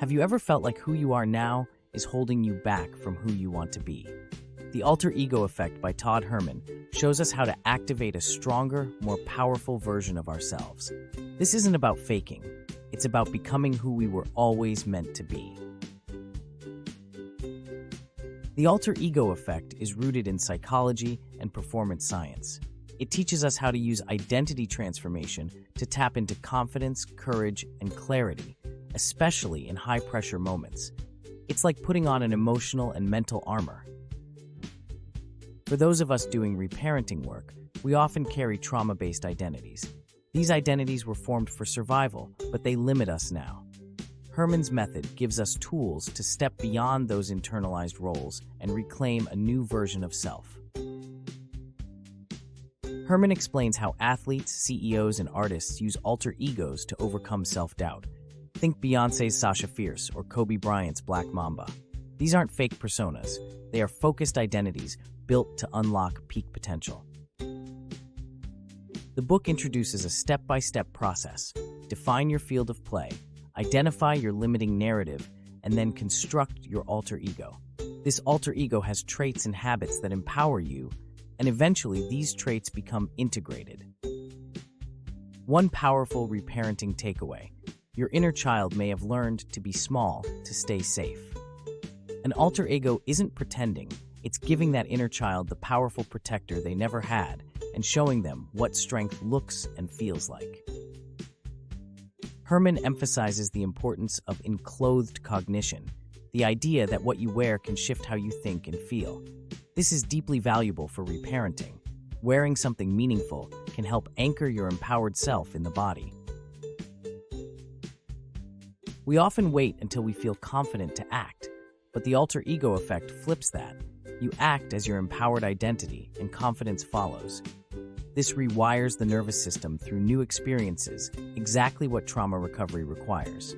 Have you ever felt like who you are now is holding you back from who you want to be? The Alter Ego Effect by Todd Herman shows us how to activate a stronger, more powerful version of ourselves. This isn't about faking. It's about becoming who we were always meant to be. The Alter Ego Effect is rooted in psychology and performance science. It teaches us how to use identity transformation to tap into confidence, courage, and clarity, especially in high-pressure moments. It's like putting on an emotional and mental armor. For those of us doing reparenting work, we often carry trauma-based identities. These identities were formed for survival, but they limit us now. Herman's method gives us tools to step beyond those internalized roles and reclaim a new version of self. Herman explains how athletes, CEOs, and artists use alter egos to overcome self-doubt. Think Beyoncé's Sasha Fierce or Kobe Bryant's Black Mamba. These aren't fake personas. They are focused identities built to unlock peak potential. The book introduces a step-by-step process. Define your field of play, identify your limiting narrative, and then construct your alter ego. This alter ego has traits and habits that empower you, and eventually these traits become integrated. One powerful reparenting takeaway: your inner child may have learned to be small to stay safe. An alter ego isn't pretending, it's giving that inner child the powerful protector they never had and showing them what strength looks and feels like. Herman emphasizes the importance of enclothed cognition, the idea that what you wear can shift how you think and feel. This is deeply valuable for reparenting. Wearing something meaningful can help anchor your empowered self in the body. We often wait until we feel confident to act, but the alter ego effect flips that. You act as your empowered identity, and confidence follows. This rewires the nervous system through new experiences, exactly what trauma recovery requires.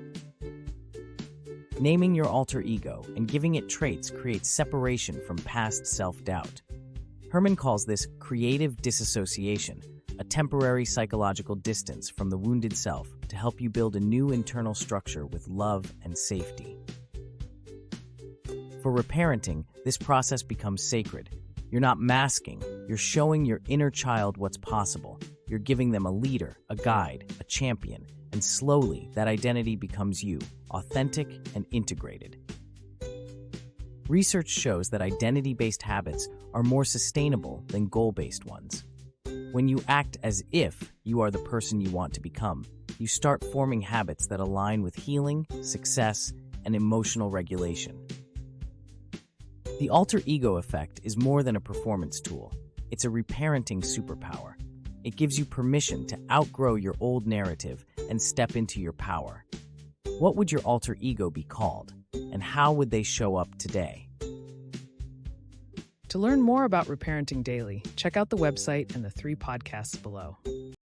Naming your alter ego and giving it traits creates separation from past self-doubt. Herman calls this creative disassociation, a temporary psychological distance from the wounded self to help you build a new internal structure with love and safety. For reparenting, this process becomes sacred. You're not masking, you're showing your inner child what's possible. You're giving them a leader, a guide, a champion, and slowly that identity becomes you, authentic and integrated. Research shows that identity-based habits are more sustainable than goal-based ones. When you act as if you are the person you want to become, you start forming habits that align with healing, success, and emotional regulation. The alter ego effect is more than a performance tool. It's a reparenting superpower. It gives you permission to outgrow your old narrative and step into your power. What would your alter ego be called, and how would they show up today? To learn more about Reparenting Daily, check out the website and the 3 podcasts below.